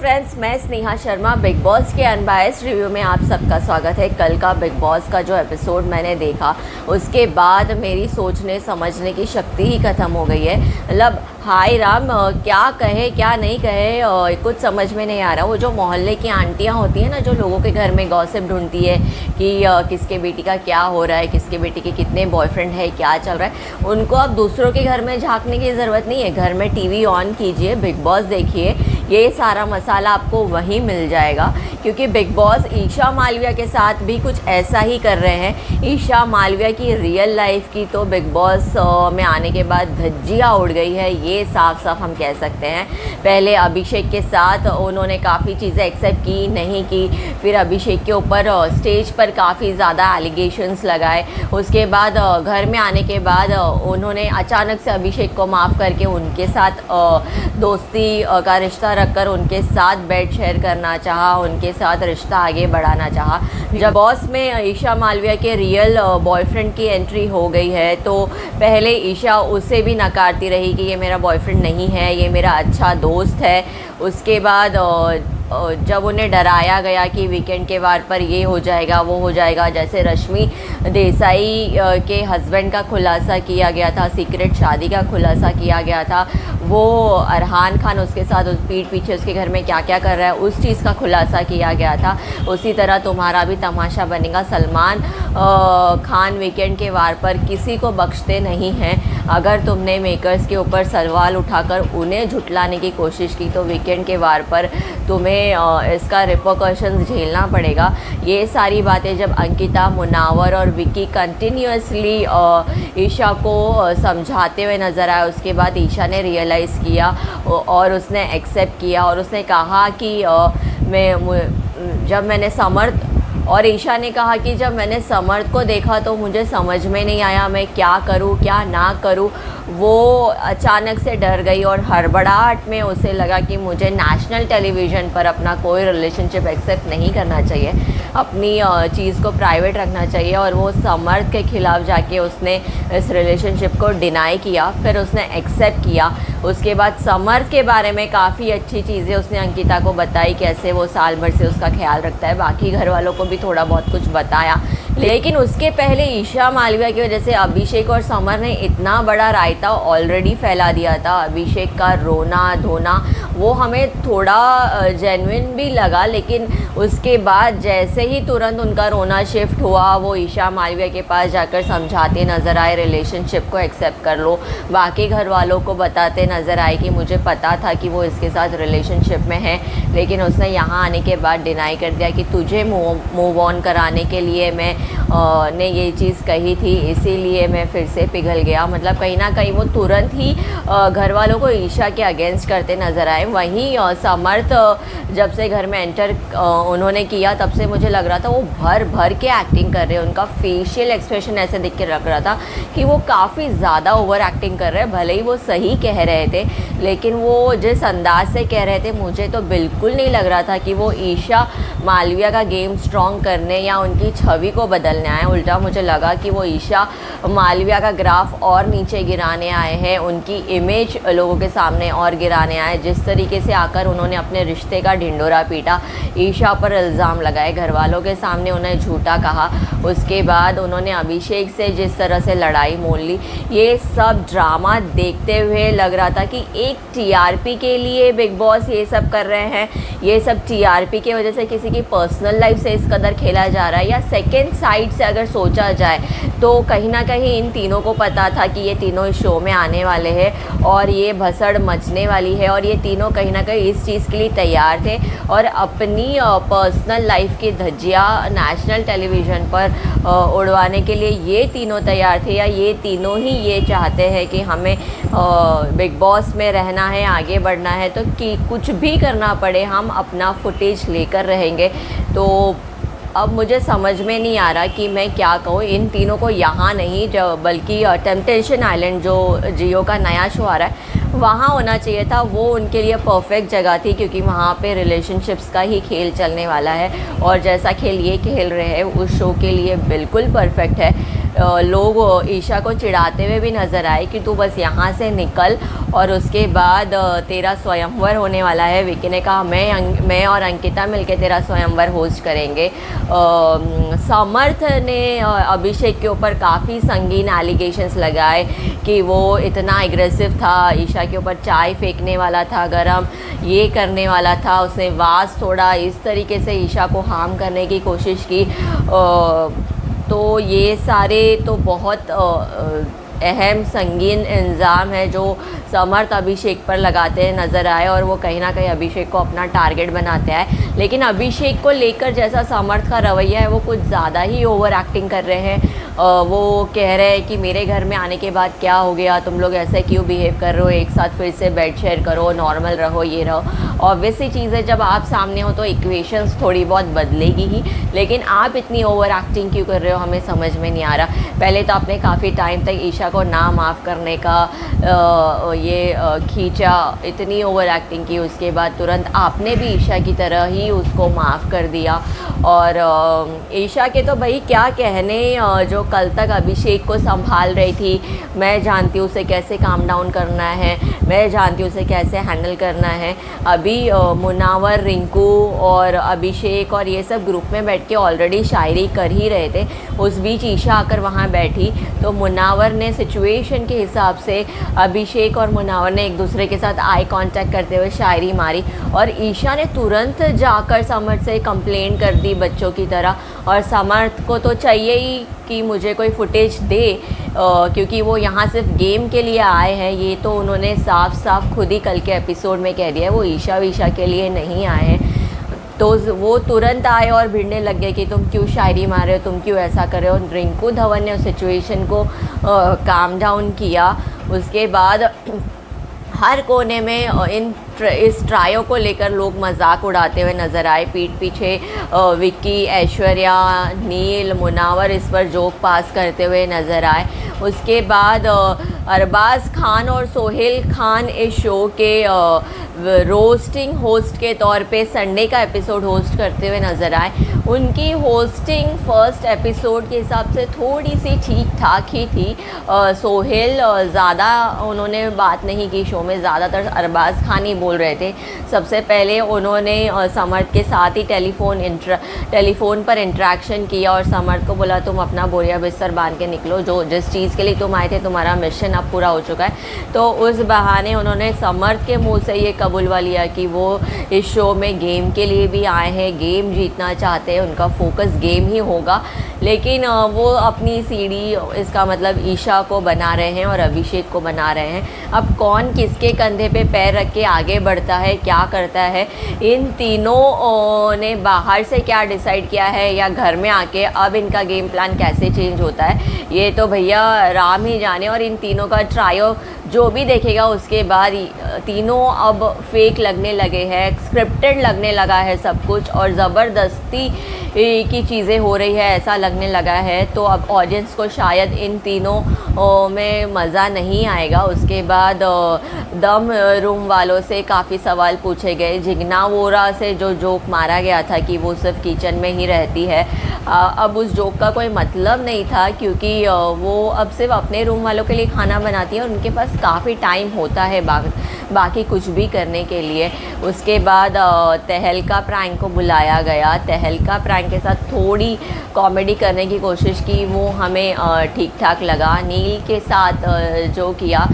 Friends, मैं Sneha Sharma big boss के unbiased review में आप सबका स्वागत है। कल का बिग बॉस का जो एपिसोड मैंने देखा उसके बाद मेरी सोचने समझने की शक्ति ही ख़त्म हो गई है। मतलब हाय राम, क्या कहे क्या नहीं कहे, कुछ समझ में नहीं आ रहा। वो जो मोहल्ले की आंटियाँ होती हैं ना, जो लोगों के घर में गॉसिप ढूंढती है कि किसके बेटी का क्या हो रहा है, किसके बेटी के कितने बॉयफ्रेंड है, क्या चल रहा है, उनको अब दूसरों के घर में झांकने की ज़रूरत नहीं है। घर में टीवी ऑन कीजिए, बिग बॉस देखिए, ये सारा मसाला आपको वहीं मिल जाएगा। क्योंकि बिग बॉस ईशा मालविया के साथ भी कुछ ऐसा ही कर रहे हैं। ईशा मालविया की रियल लाइफ की तो बिग बॉस में आने के बाद धज्जियाँ उड़ गई है, ये साफ साफ हम कह सकते हैं। पहले अभिषेक के साथ उन्होंने काफ़ी चीज़ें एक्सेप्ट की, नहीं की, फिर अभिषेक के ऊपर स्टेज पर काफ़ी ज़्यादा एलिगेशंस लगाए। उसके बाद घर में आने के बाद उन्होंने अचानक से अभिषेक को माफ़ करके उनके साथ दोस्ती का रिश्ता रखकर उनके साथ बेड शेयर करना चाहा, उनके साथ रिश्ता आगे बढ़ाना चाहा। जब बॉस में ईशा मालविया के रियल बॉयफ्रेंड की एंट्री हो गई है तो पहले ईशा उसे भी नकारती रही कि ये मेरा बॉयफ्रेंड नहीं है, ये मेरा अच्छा दोस्त है। उसके बाद जब उन्हें डराया गया कि वीकेंड के वार पर ये हो जाएगा वो हो जाएगा, जैसे रश्मि देसाई के हस्बैंड का खुलासा किया गया था, सीक्रेट शादी का खुलासा किया गया था, वो अरहान खान उसके साथ उस पीठ पीछे उसके घर में क्या क्या कर रहा है उस चीज़ का खुलासा किया गया था। उसी तरह तुम्हारा भी तमाशा बनेगा। सलमान खान वीकेंड के वार पर किसी को बख्शते नहीं हैं। अगर तुमने मेकर्स के ऊपर सवाल उठाकर उन्हें झुटलाने की कोशिश की तो वीकेंड के वार पर तुम्हें इसका रिपोकर्शंस झेलना पड़ेगा। ये सारी बातें जब अंकिता, मुनावर और विकी कंटिन्यूसली ईशा को समझाते हुए नज़र आए, उसके बाद ईशा ने रियलाइज़ किया और उसने एक्सेप्ट किया और उसने कहा कि जब मैंने समर्थ और ईशा ने कहा कि जब मैंने समर्थ को देखा तो मुझे समझ में नहीं आया मैं क्या करूं क्या ना करूं। वो अचानक से डर गई और हड़बड़ाहट में उसे लगा कि मुझे नेशनल टेलीविज़न पर अपना कोई रिलेशनशिप एक्सेप्ट नहीं करना चाहिए, अपनी चीज़ को प्राइवेट रखना चाहिए। और वो समर्थ के ख़िलाफ़ जाके उसने इस रिलेशनशिप को डिनाई किया, फिर उसने एक्सेप्ट किया। उसके बाद समर्थ के बारे में काफ़ी अच्छी चीज़ें उसने अंकिता को बताई, कैसे वो साल भर से उसका ख्याल रखता है। बाकी घर वालों को भी थोड़ा बहुत कुछ बताया। लेकिन उसके पहले ईशा मालविया की वजह से अभिषेक और समर ने इतना बड़ा रायता ऑलरेडी फैला दिया था। अभिषेक का रोना धोना वो हमें थोड़ा जेन्युइन भी लगा, लेकिन उसके बाद जैसे ही तुरंत उनका रोना शिफ्ट हुआ, वो ईशा मालविया के पास जाकर समझाते नज़र आए, रिलेशनशिप को एक्सेप्ट कर लो। बाकी घर वालों को बताते नज़र आए कि मुझे पता था कि वो इसके साथ रिलेशनशिप में है, लेकिन उसने यहाँ आने के बाद डिनाई कर दिया कि तुझे मूव ऑन कराने के लिए मैं ने ये चीज़ कही थी, इसीलिए मैं फिर से पिघल गया। मतलब कहीं ना कहीं वो तुरंत ही घर वालों को ईशा के अगेंस्ट करते नज़र आए। वहीं समर्थ जब से घर में एंटर उन्होंने किया तब से मुझे लग रहा था वो भर भर के एक्टिंग कर रहे हैं। उनका फेशियल एक्सप्रेशन ऐसे दिख के लग रहा था कि वो काफ़ी ज़्यादा ओवर एक्टिंग कर रहे हैं। भले ही वो सही कह रहे थे, लेकिन वो जिस अंदाज से कह रहे थे मुझे तो बिल्कुल नहीं लग रहा था कि वो ईशा मालविया का गेम स्ट्रॉन्ग करने या उनकी छवि को बदलने आए। उल्टा मुझे लगा कि वो ईशा मालविया का ग्राफ और नीचे गिराने आए हैं, उनकी इमेज लोगों के सामने और गिराने आए। जिस तरीके से आकर उन्होंने अपने रिश्ते का ढिंडोरा पीटा, ईशा पर इल्ज़ाम लगाए, घर वालों के सामने उन्हें झूठा कहा, उसके बाद उन्होंने अभिषेक से जिस तरह से लड़ाई मोल ली, ये सब ड्रामा देखते हुए लग रहा था कि एक टीआरपी के लिए बिग बॉस ये सब कर रहे हैं। ये सब टीआरपी की वजह से किसी की पर्सनल लाइफ से इस कदर खेला जा रहा है, या सेकेंड साइड से अगर सोचा जाए तो कहीं ना कहीं इन तीनों को पता था कि ये तीनों इस शो में आने वाले हैं और ये भसड़ मचने वाली है, और ये तीनों कहीं ना कहीं इस चीज़ के लिए तैयार थे और अपनी पर्सनल लाइफ की धज्जियाँ नेशनल टेलीविज़न पर उड़वाने के लिए ये तीनों तैयार थे, या ये तीनों ही ये चाहते हैं कि हमें बिग बॉस में रहना है, आगे बढ़ना है, तो कि कुछ भी करना पड़े हम अपना फुटेज लेकर रहेंगे। तो अब मुझे समझ में नहीं आ रहा कि मैं क्या कहूँ। इन तीनों को यहाँ नहीं बल्कि टेम्पटेशन आइलैंड जो जियो का नया शो आ रहा है वहाँ होना चाहिए था। वो उनके लिए परफेक्ट जगह थी, क्योंकि वहाँ पे रिलेशनशिप्स का ही खेल चलने वाला है और जैसा खेल ये खेल रहे हैं उस शो के लिए बिल्कुल परफेक्ट है। लोग ईशा को चिढ़ाते हुए भी नज़र आए कि तू बस यहाँ से निकल और उसके बाद तेरा स्वयंवर होने वाला है। विकी ने कहा मैं और अंकिता मिलके तेरा स्वयंवर होस्ट करेंगे। समर्थ ने अभिषेक के ऊपर काफ़ी संगीन एलिगेशंस लगाए कि वो इतना एग्रेसिव था, ईशा के ऊपर चाय फेंकने वाला था गरम, ये करने वाला था, उसने वास थोड़ा इस तरीके से ईशा को हार्म करने की कोशिश की। तो ये सारे तो बहुत अहम संगीन इल्ज़ाम है जो समर्थ अभिषेक पर लगाते नज़र आए और वो कहीं ना कहीं अभिषेक को अपना टारगेट बनाते हैं। लेकिन अभिषेक को लेकर जैसा समर्थ का रवैया है वो कुछ ज़्यादा ही ओवर एक्टिंग कर रहे हैं। वो कह रहे हैं कि मेरे घर में आने के बाद क्या हो गया, तुम लोग ऐसे क्यों बिहेव कर रहे हो, एक साथ फिर से बेड शेयर करो, नॉर्मल रहो, ये रहो। ऑब्वियसली चीज़ है, जब आप सामने हो तो इक्वेशंस थोड़ी बहुत बदलेगी ही, लेकिन आप इतनी ओवर एक्टिंग क्यों कर रहे हो हमें समझ में नहीं आ रहा। पहले तो आपने काफ़ी टाइम तक ईशा को ना माफ़ करने का खींचा, इतनी ओवर एक्टिंग की, उसके बाद तुरंत आपने भी ईशा की तरह ही उसको माफ़ कर दिया। और ईशा के तो भाई क्या कहने, जो कल तक अभिषेक को संभाल रही थी, मैं जानती हूँ उसे कैसे काम डाउन करना है, मैं जानती हूँ उसे कैसे हैंडल करना है। अभी मुनावर, रिंकू और अभिषेक और ये सब ग्रुप में बैठ के ऑलरेडी शायरी कर ही रहे थे, उस बीच ईशा आकर वहाँ बैठी तो मुनावर ने सिचुएशन के हिसाब से अभिषेक और मुनावर ने एक दूसरे के साथ आई कांटेक्ट करते हुए शायरी मारी और ईशा ने तुरंत जाकर समर्थ से कंप्लेंट कर दी बच्चों की तरह। और समर्थ को तो चाहिए ही कि मुझे कोई फुटेज दे, क्योंकि वो यहाँ सिर्फ गेम के लिए आए हैं, ये तो उन्होंने साफ साफ खुद ही कल के एपिसोड में कह दिया है, वो ईशा वीशा के लिए नहीं आए हैं। तो वो तुरंत आए और भिड़ने लग गए कि तुम क्यों शायरी मार रहे हो, तुम क्यों ऐसा कर रहे हो। रिंकू धवन ने उस सिचुएशन को काम डाउन किया। उसके बाद हर कोने में इस ट्रायो को लेकर लोग मजाक उड़ाते हुए नज़र आए, पीठ पीछे विक्की, ऐश्वर्या, नील, मुनावर इस पर जोक पास करते हुए नज़र आए। उसके बाद अरबाज़ खान और सोहेल खान इस शो के रोस्टिंग होस्ट के तौर पे संडे का एपिसोड होस्ट करते हुए नज़र आए। उनकी होस्टिंग फर्स्ट एपिसोड के हिसाब से थोड़ी सी ठीक ठाक ही थी। सोहेल ज़्यादा उन्होंने बात नहीं की शो में, ज़्यादातर अरबाज़ खान ही बोल रहे थे। सबसे पहले उन्होंने समर्थ के साथ ही टेलीफोन पर इंटरेक्शन किया और समर्थ को बोला तुम अपना बोरिया बिस्तर बांध के निकलो, जो जिस चीज़ के लिए तुम आए थे तुम्हारा मिशन अब पूरा हो चुका है। तो उस बहाने उन्होंने समर्थ के मुंह से ये कबूलवा लिया कि वो इस शो में गेम के लिए भी आए हैं, गेम जीतना चाहते हैं, उनका फोकस गेम ही होगा। लेकिन वो अपनी सीढ़ी, इसका मतलब ईशा को बना रहे हैं और अभिषेक को बना रहे हैं। अब कौन किसके कंधे पे पैर रख के आगे बढ़ता है, क्या करता है, इन तीनों ने बाहर से क्या डिसाइड किया है या घर में आके अब इनका गेम प्लान कैसे चेंज होता है, ये तो भैया राम ही जाने। और इन तीनों का ट्रायो जो भी देखेगा उसके बाद तीनों अब फेक लगने लगे हैं, स्क्रिप्टेड लगने लगा है सब कुछ और ज़बरदस्ती की चीज़ें हो रही है ऐसा लगने लगा है। तो अब ऑडियंस को शायद इन तीनों में मज़ा नहीं आएगा। उसके बाद दम रूम वालों से काफ़ी सवाल पूछे गए। जिग्ना वोरा से जो जोक मारा गया था कि वो सिर्फ किचन में ही रहती है, अब उस जोक का कोई मतलब नहीं था क्योंकि वो अब सिर्फ अपने रूम वालों के लिए खाना बनाती है और उनके पास काफ़ी टाइम होता है बाकी कुछ भी करने के लिए। उसके बाद तहलका प्रैंक को बुलाया गया। तहलका प्रैंक के साथ थोड़ी कॉमेडी करने की कोशिश की, वो हमें ठीक ठाक लगा। नील के साथ जो किया,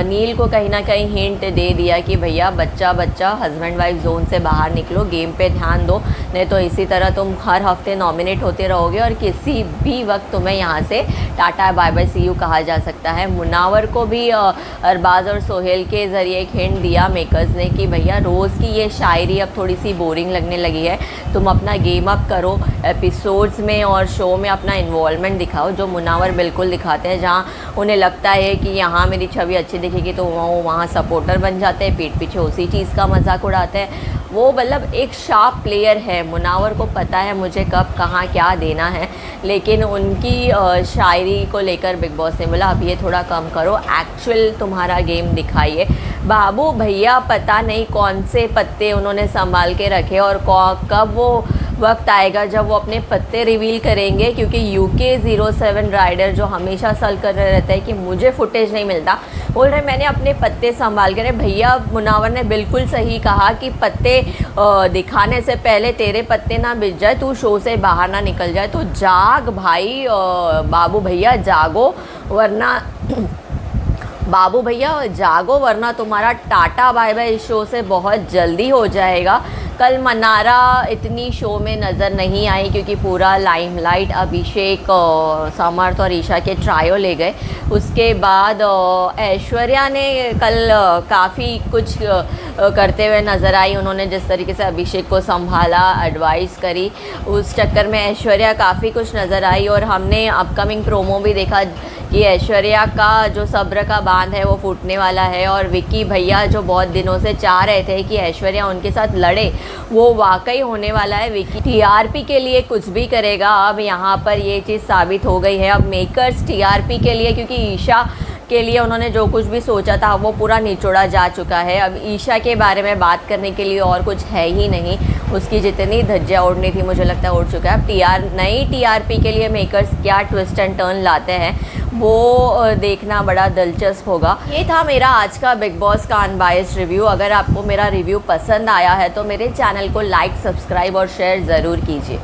नील को कहीं ना कहीं हिंट दे दिया कि भैया बच्चा हस्बैंड वाइफ जोन से बाहर निकलो, गेम पे ध्यान दो, नहीं तो इसी तरह तुम हर हफ्ते नॉमिनेट होते रहोगे और किसी भी वक्त तुम्हें यहाँ से tata bye bye see you कहा जा सकता है। मुनावर को भी अरबाज़ और सोहेल के ज़रिए एक हिंट दिया मेकर्स ने कि भैया रोज़ की ये शायरी अब थोड़ी सी बोरिंग लगने लगी है, तुम अपना गेम अप करो, एपिसोड्स में और शो में अपना इन्वॉल्वमेंट दिखाओ, जो मुनावर बिल्कुल दिखाते हैं। जहाँ उन्हें लगता है कि यहाँ मेरी छवि अच्छी दिखेगी तो वो वहाँ सपोर्टर बन जाते हैं, पीठ पीछे उसी चीज़ का मजाक उड़ाते हैं। वो मतलब एक शार्प प्लेयर है, मुनावर को पता है मुझे कब कहाँ क्या देना है। लेकिन उनकी शायरी को लेकर बिग बॉस ने बोला अब ये थोड़ा कम करो, एक्चुअल तुम्हारा गेम दिखाइए। बाबू भैया पता नहीं कौन से पत्ते उन्होंने संभाल के रखे और कब वो वक्त आएगा जब वो अपने पत्ते रिवील करेंगे, क्योंकि UK07 राइडर जो हमेशा सल कर रहे रहते हैं कि मुझे फुटेज नहीं मिलता, बोल रहे मैंने अपने पत्ते संभाल कर। भैया मुनावर ने बिल्कुल सही कहा कि पत्ते दिखाने से पहले तेरे पत्ते ना बिछ जाए, तू शो से बाहर ना निकल जाए। तो जाग भाई बाबू भैया जागो, वरना बाबू भैया जागो, वरना तुम्हारा टाटा बाय बाय इस शो से बहुत जल्दी हो जाएगा। कल मनारा इतनी शो में नज़र नहीं आई क्योंकि पूरा लाइमलाइट अभिषेक, समर्थ और ईशा के ट्रायो ले गए। उसके बाद ऐश्वर्या ने कल काफ़ी कुछ करते हुए नज़र आई। उन्होंने जिस तरीके से अभिषेक को संभाला, एडवाइस करी, उस चक्कर में ऐश्वर्या काफ़ी कुछ नज़र आई। और हमने अपकमिंग प्रोमो भी देखा कि ऐश्वर्या का जो सब्र का बांध है वो फूटने वाला है। और विक्की भैया जो बहुत दिनों से चाह रहे थे कि ऐश्वर्या उनके साथ लड़े, वो वाकई होने वाला है। विक्की TRP के लिए कुछ भी करेगा। अब यहाँ पर ये चीज़ साबित हो गई है। अब मेकर्स TRP के लिए, क्योंकि ईशा के लिए उन्होंने जो कुछ भी सोचा था वो पूरा निचोड़ा जा चुका है। अब ईशा के बारे में बात करने के लिए और कुछ है ही नहीं। उसकी जितनी धज्जियाँ उड़नी थी मुझे लगता है उड़ चुका है। अब नई TRP के लिए मेकर्स क्या ट्विस्ट एंड टर्न लाते हैं वो देखना बड़ा दिलचस्प होगा। ये था मेरा आज का बिग बॉस का अनबायस्ड रिव्यू। अगर आपको मेरा रिव्यू पसंद आया है तो मेरे चैनल को लाइक, सब्सक्राइब और शेयर ज़रूर कीजिए।